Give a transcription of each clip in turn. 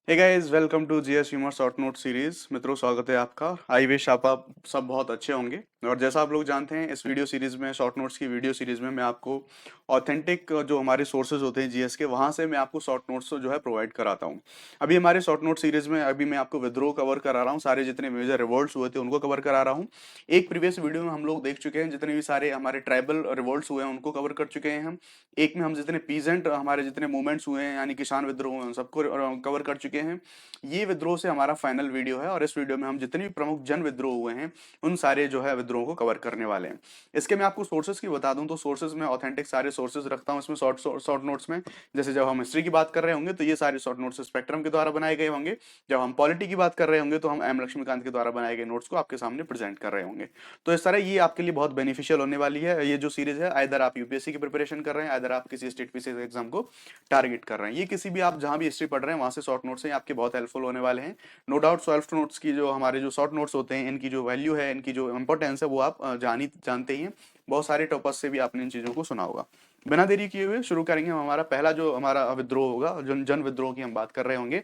Hey guys, welcome to GS humour short note series. मित्रों, स्वागत है आपका। आई विश आप सब बहुत अच्छे होंगे। और जैसा आप लोग जानते हैं, इस वीडियो सीरीज में, शॉर्ट नोट्स की वीडियो सीरीज में मैं आपको ऑथेंटिक जो हमारे सोर्सेज होते हैं जीएस के, वहां से मैं आपको शॉर्ट नोट्स जो है प्रोवाइड कराता हूं। अभी हमारे शॉर्ट नोट सीरीज में अभी मैं आपको विद्रोह कवर करा रहा हूँ, सारे जितने मेजर रिवोल्ट्स हुए थे उनको कवर करा रहा हूँ। एक प्रीवियस वीडियो में हम लोग देख चुके हैं जितने भी सारे हमारे ट्राइबल रिवोल्ट्स हुए हैं उनको कवर कर चुके हैं हम। एक में हम जितने पीजेंट हमारे जितने मूवमेंट्स हुए हैं यानी किसान विद्रोह हुए हैं, उन सबको कवर कर चुके हैं। ये विद्रोह से हमारा फाइनल वीडियो है और इस वीडियो में हम जितने भी प्रमुख जन विद्रोह हुए हैं उन सारे जो है विद्रोह को कवर करने वाले हैं। इसके मैं आपको सोर्सेज की बता दूं तो सोर्सेज में ऑथेंटिक सारे सोर्सेज रखता हूं इसमें शॉर्ट शॉर्ट नोट्स में। जैसे जब हम हिस्ट्री की बात कर रहे होंगे तो ये सारे शॉर्ट नोट्स स्पेक्ट्रम के द्वारा बनाए गए होंगे। जब हम पॉलिटी की बात कर रहे होंगे तो हम एम लक्ष्मीकांत के द्वारा बनाए गए नोट्स को आपके सामने प्रेजेंट कर रहे होंगे। तो इस तरह ये आपके लिए बहुत बेनिफिशियल होने वाली है। ये जो सीरीज है, आइदर आप यूपीएससी की प्रिपरेशन कर रहे हैं, आइदर आप किसी स्टेट पीसीएस एग्जाम को टारगेट कर रहे हैं, ये किसी भी आप जहां भी हिस्ट्री पढ़ रहे हैं वहां से शॉर्ट नोट्स हैं, आपके बहुत हेल्पफुल होने वाले हैं। नो डाउट सॉफ्ट नोट्स की जो हमारे जो शॉर्ट नोट्स होते हैं, इनकी जो वैल्यू है, इनकी जो इंपॉर्टेंस है, वो आप जानते ही हैं। बहुत सारे टॉपर्स से भी आपने इन चीजों को सुना होगा। बिना देरी किए हुए शुरू करेंगे हम। हमारा पहला जो हमारा विद्रोह होगा, जन विद्रोह की हम बात कर रहे होंगे।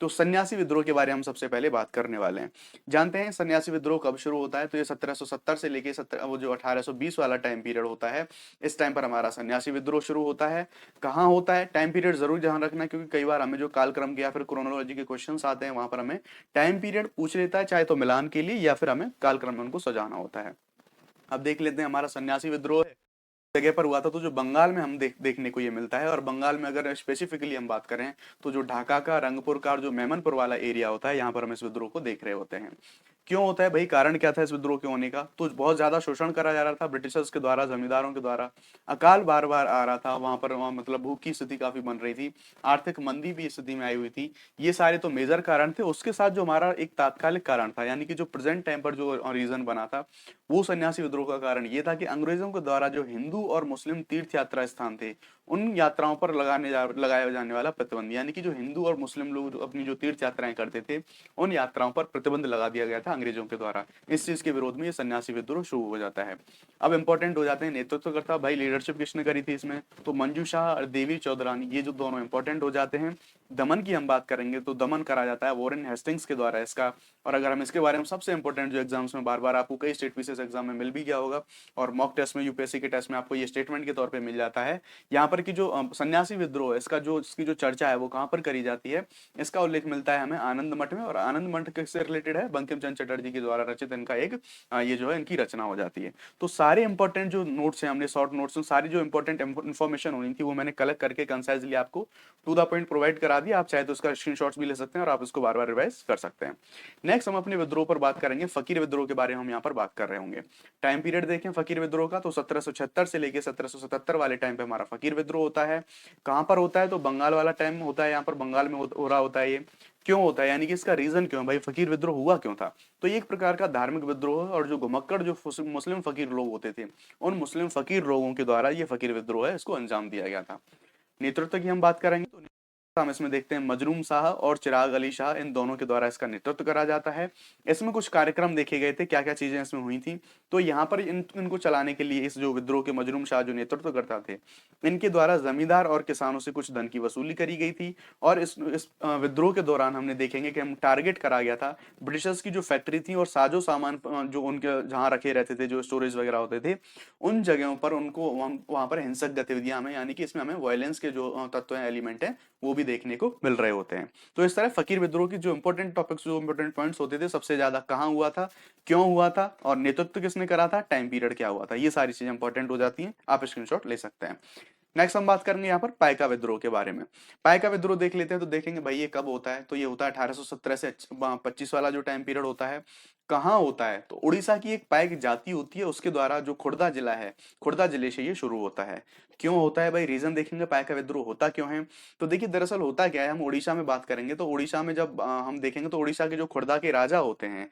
तो सन्यासी विद्रोह के बारे में हम सबसे पहले बात करने वाले हैं। जानते हैं सन्यासी विद्रोह कब शुरू होता है? तो ये 1770 से लेके 17 वो जो 1820 वाला टाइम पीरियड होता है, इस टाइम पर हमारा सन्यासी विद्रोह शुरू होता है। कहाँ होता है? टाइम पीरियड जरूर ध्यान रखना, क्योंकि कई बार हमें जो कालक्रम के या फिर क्रोनोलॉजी के क्वेश्चंस आते हैं वहां पर हमें टाइम पीरियड पूछ लेता है, चाहे तो मिलान के लिए या फिर हमें कालक्रम में उनको सजाना होता है। अब देख लेते हैं हमारा सन्यासी विद्रोह है जगह पर हुआ था, तो जो बंगाल में हम देखने को ये मिलता है। और बंगाल में अगर स्पेसिफिकली हम बात करें तो जो ढाका का, रंगपुर का और जो मेमनपुर वाला एरिया होता है, यहाँ पर हम इस विद्रोह को देख रहे होते हैं। क्यों होता है भाई? कारण क्या था इस विद्रोह के होने का? तो बहुत ज्यादा शोषण करा जा रहा था ब्रिटिशर्स के द्वारा, जमींदारों के द्वारा। अकाल बार बार आ रहा था वहां पर, वहां मतलब भूख की स्थिति काफी बन रही थी, आर्थिक मंदी भी स्थिति में आई हुई थी। ये सारे तो मेजर कारण थे। उसके साथ जो हमारा एक तात्कालिक कारण था, यानी कि जो प्रेजेंट टाइम पर जो रीजन बना था, वो सन्यासी विद्रोह का कारण ये था कि अंग्रेजों के द्वारा जो हिंदू और मुस्लिम तीर्थ यात्रा स्थान थे, उन यात्राओं पर लगाया जाने वाला प्रतिबंध, यानी कि जो हिंदू और मुस्लिम लोग अपनी जो तीर्थ यात्राएं करते थे, उन यात्राओं पर प्रतिबंध लगा दिया गया था अंग्रेजों के द्वारा। इस चीज के विरोध में ये सन्यासी विद्रोह शुरू हो जाता है। अब इंपॉर्टेंट हो जाते हैं नेतृत्वकर्ता। भाई लीडरशिप किसने करी थी इसमें? तो मंजू शाह और देवी चौधरानी, ये जो दोनों इंपॉर्टेंट हो जाते हैं। दमन की हम बात करेंगे तो दमन करा जाता है वॉरेन हेस्टिंग्स के द्वारा इसका। और अगर हम इसके बारे में, सबसे इंपॉर्टेंट जो एग्जाम्स में बार बार आपको कई स्टेट पीसीएस एग्जाम में मिल भी गया होगा, और मॉक टेस्ट में, यूपीएससी के टेस्ट में आपको ये स्टेटमेंट के तौर पे मिल जाता है। यहाँ पर की जो सन्यासी विद्रोह है, इसकी जो चर्चा है वो कहाँ पर करी जाती है? इसका उल्लेख मिलता है हमें आनंद मठ में। और आनंद मठ किससे रिलेटेड है? बंकिम चंद्र चटर्जी के द्वारा रचित इनका एक ये जो है इनकी रचना हो जाती है। तो सारे इंपॉर्टेंट जो नोट्स हैं, हमने शॉर्ट नोट्स में सारी जो इंपॉर्टेंट इन्फॉर्मेशन होनी थी वो मैंने कलेक्ट करके कंसाइजली आपको टू द पॉइंट प्रोवाइड करा दिया। आप चाहे तो इसका स्क्रीनशॉट्स भी ले सकते हैं और आप इसको बार बार रिवाइज कर सकते हैं। नेक्स्ट हम अपने विद्रोह पर बात करेंगे। फकीर विद्रोह के बारे में हम यहाँ पर बात कर रहे होंगे। टाइम पीरियड देखें फकीर विद्रोह का, तो 1776 से लेके 1777 वाले टाइम पे हमारा फकीर विद्रोह होता है। कहां पर होता है? तो बंगाल वाला टाइम होता है, यहाँ पर बंगाल में हो रहा होता है ये। क्यों होता है, यानी कि इसका रीजन क्यों है भाई? फकीर विद्रोह हुआ क्यों था? तो ये एक प्रकार का धार्मिक विद्रोह है, और जो घुमक्कड़ जो मुस्लिम फकीर लोग होते थे, उन मुस्लिम फकीर लोगों के द्वारा ये फकीर विद्रोह है, इसको अंजाम दिया गया था। नेतृत्व की हम बात करेंगे तो हम इसमें देखते हैं मजरूम शाह और चिराग अली शाह, इन दोनों के द्वारा इसका नेतृत्व करा जाता है। इसमें कुछ कार्यक्रम देखे गए थे, क्या क्या चीजें इसमें हुई थी। तो यहाँ पर इनको चलाने के लिए, इस जो विद्रोह के मजरूम शाह जो नेतृत्व करता थे, इनके द्वारा जमींदार और किसानों से कुछ धन की वसूली करी गई थी। और इस विद्रोह के दौरान हमने देखेंगे कि हम टारगेट करा गया था ब्रिटिशर्स की जो फैक्ट्री थी और साजो सामान जो उनके जहाँ रखे रहते थे, जो स्टोरेज वगैरह होते थे, उन जगहों पर उनको वहां पर हिंसक गतिविधियां हमें, यानी कि इसमें हमें वायलेंस के जो तत्व हैं, एलिमेंट हैं, वो भी देखने को मिल रहे होते हैं। तो इस तरह फकीर विद्रोह की जो इंपॉर्टेंट टॉपिक्स, जो इंपॉर्टेंट पॉइंट्स होते थे, सबसे ज्यादा कहाँ हुआ था, क्यों हुआ था, और नेतृत्व किसने करा था, टाइम पीरियड क्या हुआ था, ये सारी चीजें इंपॉर्टेंट हो जाती हैं। आप स्क्रीनशॉट ले सकते हैं। नेक्स्ट हम बात करेंगे यहाँ पर पाइका विद्रोह के बारे में। पाइका विद्रोह देख लेते हैं तो देखेंगे भाई ये कब होता है। तो ये होता है 1817 से 25 वाला जो टाइम पीरियड होता है। कहाँ होता है? तो उड़ीसा की एक पाइक जाति होती है, उसके द्वारा, जो खुर्दा जिला है, खुर्दा जिले से ये शुरू होता है। क्यों होता है भाई? रीजन देखेंगे पाइका विद्रोह होता क्यों है। तो देखिए दरअसल होता क्या है, हम उड़ीसा में बात करेंगे तो उड़ीसा में जब हम देखेंगे तो उड़ीसा के जो खुर्दा के राजा होते हैं,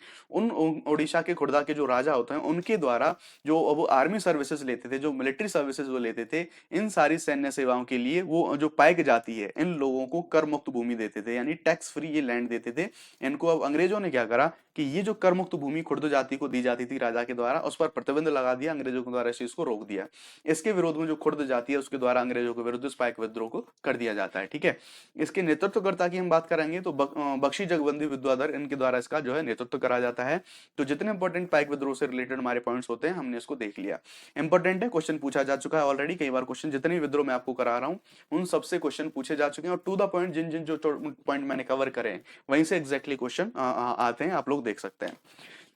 उड़ीसा के खुर्दा के जो राजा होते हैं, उनके द्वारा जो वो आर्मी सर्विसेज लेते थे, जो मिलिट्री सर्विसेज वो लेते थे, इन सारी सैन्य सेवाओं के लिए वो जो पाइक जाती है, इन लोगों को कर मुक्त भूमि देते थे, यानी टैक्स फ्री ये लैंड देते थे इनको। अब अंग्रेजों ने क्या करा कि ये जो कर मुक्त मुक्त भूमि खुर्द जाति को दी जाती थी राजा के द्वारा, उस पर प्रतिबंध लगा दिया अंग्रेजों के द्वारा, इस चीज को रोक दिया। इसके विरोध में जो खुर्द जाति है उसके द्वारा अंग्रेजों के विरुद्ध पाइक विद्रोह को कर दिया जाता है। ठीक है, इसके नेतृत्वकर्ता की हम बात करेंगे तो बख्शी जगबंदी विद्याधर, इनके द्वारा इसका जो है नेतृत्व करा जाता है। तो जितने इंपॉर्टेंट पाइक विद्रोह से रिलेटेड हमारे पॉइंट्स होते हैं हमने इसको देख लिया। इंपॉर्टेंट है, क्वेश्चन पूछा जा चुका है ऑलरेडी कई बार, क्वेश्चन जितने भी विद्रोह मैं आपको करा रहा हूँ उन सबसे क्वेश्चन पूछे जा चुके हैं, और टू द पॉइंट जिन जिन जो पॉइंट मैंने कवर करे हैं वहीं से एग्जैक्टली क्वेश्चन आते हैं, आप लोग देख सकते हैं।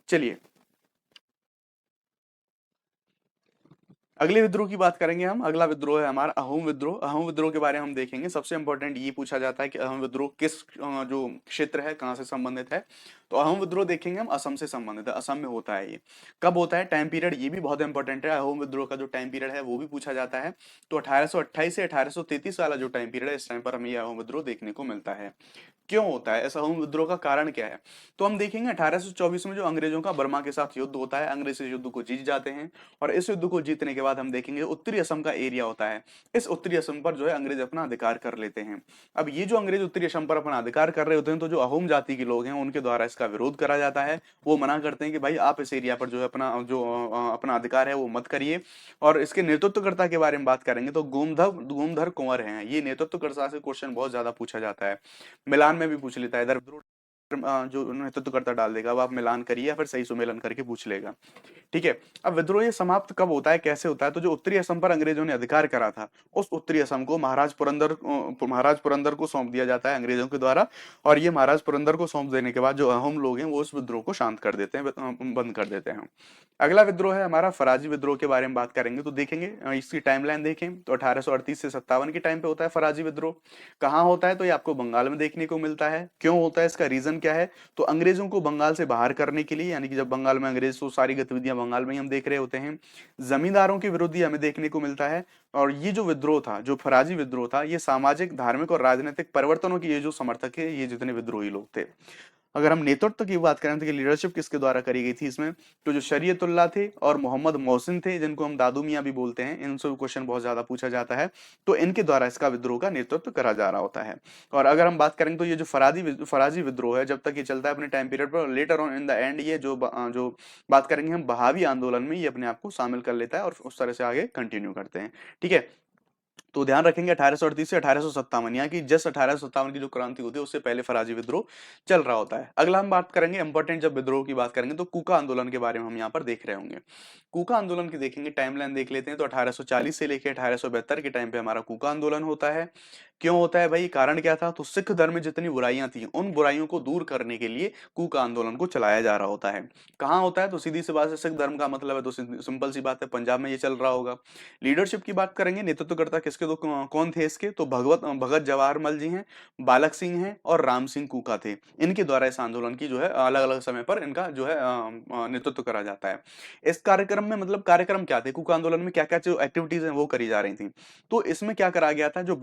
चलिए अगले विद्रोह की बात करेंगे हम। अगला विद्रोह है हमारा अहोम विद्रोह। अहोम विद्रोह के बारे में हम देखेंगे। सबसे इंपॉर्टेंट ये पूछा जाता है कि अहोम विद्रोह किस जो क्षेत्र है कहाँ से संबंधित है। तो अहोम विद्रोह देखेंगे हम असम से संबंधित है, असम में होता है। ये कब होता है, टाइम पीरियड ये भी बहुत इंपॉर्टेंट है। अहोम विद्रोह का जो टाइम पीरियड है वो भी पूछा जाता है। तो 1828 से 1833 वाला जो टाइम पीरियड है, इस टाइम पर हमें यह अहोम विद्रोह देखने को मिलता है। क्यों होता है ऐसा अहोम विद्रोह का कारण क्या है, तो हम देखेंगे 1824 में जो अंग्रेजों का बर्मा के साथ युद्ध होता है, अंग्रेज इस युद्ध को जीत जाते हैं, और इस युद्ध को जीतने के बाद हम देखेंगे उत्तरी असम का एरिया होता है, इस उत्तरी असम पर जो है अंग्रेज अपना अधिकार कर लेते हैं। अब ये जो अंग्रेज उत्तरी असम पर अपना अधिकार कर रहे होते हैं, तो जो अहोम जाति के लोग हैं उनके द्वारा इसका विरोध करा जाता है। वो मना करते हैं कि भाई आप इस एरिया पर जो है अपना अधिकार है वो मत करिए। और इसके नेतृत्वकर्ता के बारे में बात करेंगे तो गोमधर कुंवर हैं, ये नेतृत्वकर्ता से क्वेश्चन बहुत ज्यादा पूछा जाता है। मिलान में भी पूछ लेता है, इधर जो नेतृत्वकर्ता डाल देगा, अब आप मिलान करिए या फिर सही सुमेलन करके पूछ लेगा। ठीक है, अब विद्रोह ये समाप्त कब होता है, कैसे होता है, तो जो उत्तरी असम पर अंग्रेजों ने अधिकार करा था उस उत्तरी असम को महाराज पुरंदर को सौंप दिया जाता है अंग्रेजों के द्वारा। और ये महाराज पुरंदर को सौंप देने के बाद जो अहोम लोग हैं वो उस विद्रोह को शांत कर देते हैं, बंद कर देते हैं। अगला विद्रोह है हमारा फराजी विद्रोह। के बारे में बात करेंगे तो देखेंगे इसकी टाइमलाइन देखें तो 1838 से 57 के टाइम पे होता है फराजी विद्रोह। कहाँ होता है, तो ये आपको बंगाल में देखने को मिलता है। क्यों होता है, इसका रीजन क्या है, तो अंग्रेजों को बंगाल से बाहर करने के लिए, यानी कि जब बंगाल में अंग्रेज, तो सारी गतिविधियां बंगाल में ही हम देख रहे होते हैं। जमींदारों के विरुद्ध हमें देखने को मिलता है। और ये जो विद्रोह था, जो फराजी विद्रोह था, ये सामाजिक, धार्मिक और राजनीतिक परिवर्तनों के ये जो समर्थक है, ये जितने विद्रोही लोग थे। अगर हम नेतृत्व की बात करें तो लीडरशिप किसके द्वारा करी गई थी इसमें, तो जो शरीयतुल्लाह थे और मोहम्मद मोहसिन थे, जिनको हम दादू मियां भी बोलते हैं, इनसे भी क्वेश्चन बहुत ज्यादा पूछा जाता है। तो इनके द्वारा इसका विद्रोह का नेतृत्व करा जा रहा होता है। और अगर हम बात करें तो ये जो फराजी विद्रोह है, जब तक ये चलता है अपने टाइम पीरियड पर, later on in the end ये जो बात करेंगे हम बहावी आंदोलन में, ये अपने आप को शामिल कर लेता है और उस तरह से आगे कंटिन्यू करते हैं। ठीक है, तो ध्यान रखेंगे 1838 से 1857, यहाँ की जस्ट 1857 की जो क्रांति होती है उससे पहले फराजी विद्रोह चल रहा होता है। अगला हम बात करेंगे इंपॉर्टेंट, जब विद्रोह की बात करेंगे तो कूका आंदोलन के बारे में हम यहाँ पर देख रहे होंगे। कूका आंदोलन की देखेंगे, टाइमलाइन देख लेते हैं। तो 1840 से लेकर 1872 के टाइम पे हमारा कूका आंदोलन होता है। क्यों होता है भाई, कारण क्या था, तो सिख धर्म में जितनी बुराइयां थी उन बुराइयों को दूर करने के लिए कूका आंदोलन को चलाया जा रहा होता है। कहाँ होता है, तो सीधी सी बात है, सिख धर्म का मतलब है तो सिंपल सी बात है पंजाब में ये चल रहा होगा। लीडरशिप की बात करेंगे, नेतृत्वकर्ता किसके, तो कौन थे इसके, तो भगत जवाहर मल जी हैं, बालक सिंह हैं और राम सिंह कूका थे। इनके द्वारा इस आंदोलन की जो है अलग अलग समय पर इनका जो है नेतृत्व करा जाता है। इस कार्यक्रम में मतलब कार्यक्रम क्या थे, कूका आंदोलन में क्या क्या जो एक्टिविटीज हैं वो करी जा रही थी। तो इसमें क्या करा गया था, जो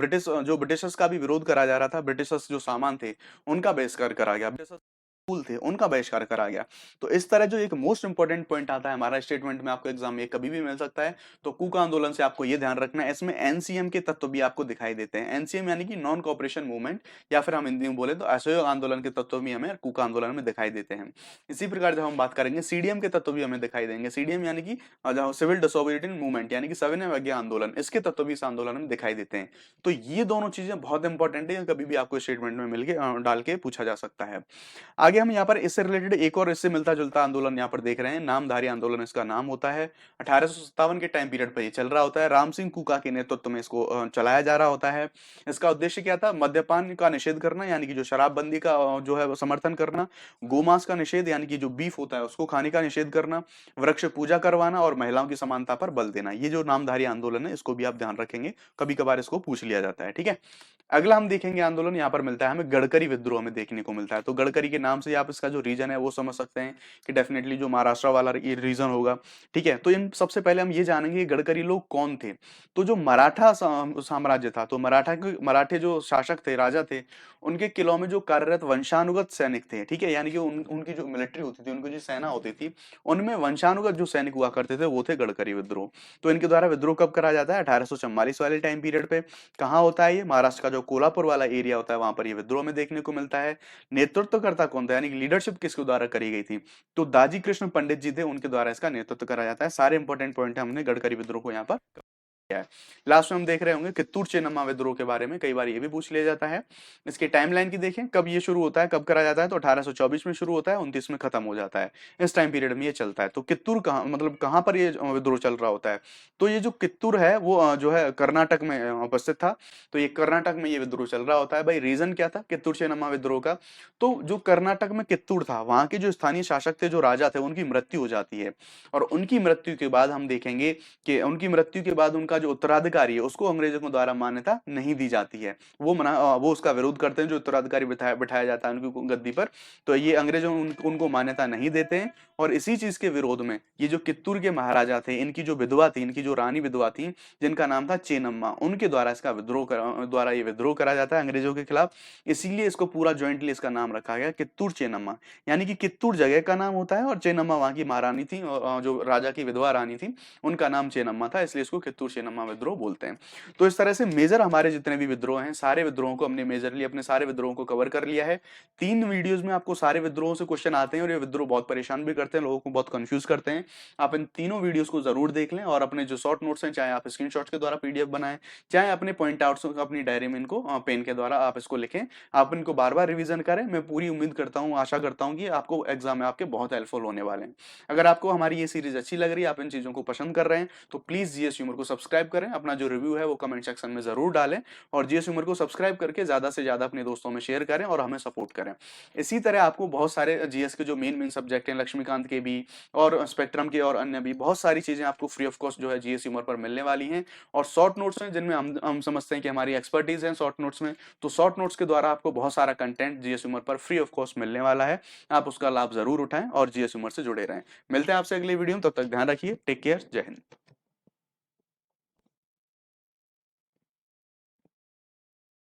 ब्रिटिशर्स का भी विरोध करा जा रहा था, ब्रिटिशर्स जो सामान थे उनका बहिष्कार करा गया, ब्रिटिशर्स स्कूल थे उनका बहिष्कार करा गया। तो इस तरह जो एक मोस्ट इंपॉर्टेंट पॉइंट आता है हमारा स्टेटमेंट में, आपको एग्जाम में कभी भी मिल सकता है। तो कूका आंदोलन से आपको ये ध्यान रखना है, इसमें एनसीएम के तत्व भी आपको दिखाई देते हैं। एनसीएम यानी कि नॉन कोऑपरेशन मूवमेंट, या फिर हम हिंदी में बोले तो असहयोग आंदोलन के तत्व भी हमें कूका आंदोलन में दिखाई देते हैं। इसी प्रकार जब हम बात करेंगे सीडीएम के तत्व भी हमें दिखाई देंगे। सीडीएम यानी कि सिविल डिसोबीडियंट मूवमेंट, यानी कि सविनय अवज्ञा आंदोलन, इसके तत्व भी इस आंदोलन में दिखाई देते हैं। तो ये दोनों चीजें बहुत इंपॉर्टेंट है, कभी भी आपको स्टेटमेंट में मिलकर डाल के पूछा जा सकता है। आगे हम यहाँ पर इससे रिलेटेड एक और इससे मिलता जुलता आंदोलन यहाँ पर देख रहे हैं, नामधारी आंदोलन इसका नाम होता है। 1857 के टाइम पीरियड पर ये चल रहा होता है, राम सिंह कूका के नेतृत्व में इसको चलाया जा रहा होता है। इसका उद्देश्य क्या था, मद्यपान का निषेध करना, यानी कि जो शराबबंदी का जो है समर्थन करना, गोमांस का निषेध, यानी कि जो बीफ होता है उसको खाने का निषेध करना, वृक्ष पूजा करवाना और महिलाओं की समानता पर बल देना। ये जो नामधारी आंदोलन है इसको भी आप ध्यान रखेंगे, कभी कभार इसको पूछ लिया जाता है। ठीक है, अगला हम देखेंगे आंदोलन यहाँ पर मिलता है हमें गडकरी विद्रोह में देखने को मिलता है। तो गडकरी के नाम से आप इसका जो रीजन है वो समझ सकते हैं कि डेफिनेटली जो महाराष्ट्र वाला ये रीजन होगा। ठीक है, तो इन सबसे पहले हम ये जानेंगे गडकरी लोग कौन थे। तो जो मराठा साम्राज्य था, तो मराठे जो शासक थे, राजा थे, उनके किलों में जो कार्यरत वंशानुगत सैनिक थे, ठीक है, यानी कि उनकी जो मिलिट्री होती थी, उनकी जो सेना होती थी, उनमें वंशानुगत जो सैनिक हुआ करते थे वो थे गडकरी विद्रोह। तो इनके द्वारा विद्रोह कब करा जाता है, 1844 वाले टाइम पीरियड पे। कहाँ होता है ये, महाराष्ट्र का जो कोल्हापुर वाला एरिया होता है वहां पर ये विद्रोह में देखने को मिलता है। नेतृत्वकर्ता कौन था, यानी कि लीडरशिप किसके द्वारा करी गई थी? तो दाजी कृष्ण पंडित जी थे, उनके द्वारा इसका नेतृत्व करा जाता है। सारे इंपॉर्टेंट पॉइंट हमने गडकरी विद्रोह को यहाँ पर क्या है। लास्ट में हम देख रहे होंगे कित्तूर चेन्नम्मा विद्रोह के बारे में, कई बार ये भी पूछ लिया जाता है। इसकी टाइमलाइन की देखें, कब ये शुरू होता है, कब करा जाता है, तो 1824 में शुरू होता है, 29 में खत्म हो जाता है। इस टाइम पीरियड में ये चलता है। तो कित्तूर कहाँ, मतलब कहाँ पर ये विद्रोह चल रहा होता है? तो ये जो कित्तूर है वो जो है कर्नाटक में उपस्थित था। तो ये कर्नाटक में ये विद्रोह चल रहा होता है। भाई रीजन क्या था कित्तूर चेन्नम्मा विद्रोह का? तो जो कर्नाटक में कित्तूर था, वहां के जो स्थानीय शासक थे, जो राजा थे, उनकी मृत्यु हो जाती है। और उनकी मृत्यु के बाद हम देखेंगे कि उनकी मृत्यु के बाद उनका जो उत्तराधिकारी है उसको अंग्रेजों के द्वारा मान्यता नहीं दी जाती है। वो उसका विरोध करते हैं, जो उत्तराधिकारी बिठाया जाता है उनकी गद्दी पर। तो ये अंग्रेजों उनको मान्यता नहीं देते हैं। और इसी चीज के विरोध में ये जो कित्तूर के महाराजा थे, इनकी जो विधवा थी, इनकी जो रानी विधवा थी, जिनका नाम था चेन्नम्मा, उनके द्वारा ये विद्रोह करा जाता है अंग्रेजों के खिलाफ। इसीलिए इसको पूरा ज्वाइंटली इसका नाम रखा गया कित्तूर चेन्नम्मा। यानी कि कित्तूर जगह का नाम होता है और चेन्नम्मा वहां की महारानी थी, और जो राजा की विधवा रानी थी उनका नाम चेन्नम्मा था, इसलिए इसको कित्तूर चेन्नम्मा विद्रोह बोलते हैं। तो इस तरह से मेजर हमारे जितने भी विद्रोह हैं, सारे विद्रोहों को हमने मेजरली अपने सारे विद्रोहों को कवर कर लिया है। 3 वीडियोस में आपको सारे विद्रोहों से क्वेश्चन आते हैं, और ये विद्रोह बहुत परेशान भी करते हैं, लोगों को बहुत कंफ्यूज करते हैं। आप इन तीनों वीडियोस को जरूर देख लें, और अपने जो शॉर्ट नोट्स हैं, चाहे आप स्क्रीनशॉट्स के द्वारा पीडीएफ बनाएं, चाहे अपने पॉइंट आउट्स अपनी डायरी में इनको पेन के द्वारा आप इसको लिखें। आप इनको बार बार रिवीजन करें। मैं पूरी उम्मीद करता हूँ, आशा करता हूँ कि आपको एग्जाम में आपके बहुत हेल्पफुल होने वाले हैं। अगर आपको हमारी ये सीरीज अच्छी लग रही है, आप इन चीजों को पसंद कर रहे हैं, तो प्लीज जीएस ह्यूमर को सब्सक्राइब करें। अपना जो रिव्यू है वो कमेंट सेक्शन में जरूर डालें, और जीएस ह्यूमर को सब्सक्राइब करके ज्यादा से ज्यादा अपने दोस्तों में शेयर करें और हमें सपोर्ट करें। इसी तरह आपको बहुत सारे जीएस के जो मेन सब्जेक्ट हैं, लक्ष्मीकांत के भी और स्पेक्ट्रम के और अन्य भी बहुत सारी चीजें आपको फ्री ऑफ कॉस्ट जो है जीएस ह्यूमर पर मिलने वाली हैं। और शॉर्ट नोट्स हैं, जिनमें हम समझते हैं कि हमारी एक्सपर्टीज है शॉर्ट नोट्स में, तो शॉर्ट नोट्स के द्वारा आपको बहुत सारा कंटेंट जीएस ह्यूमर पर फ्री ऑफ कॉस्ट मिलने वाला है। आप उसका लाभ जरूर उठाएं और जीएस ह्यूमर से जुड़े रहें। मिलते हैं आपसे अगली वीडियो में, तब तक ध्यान रखिए। Take care. जय हिंद।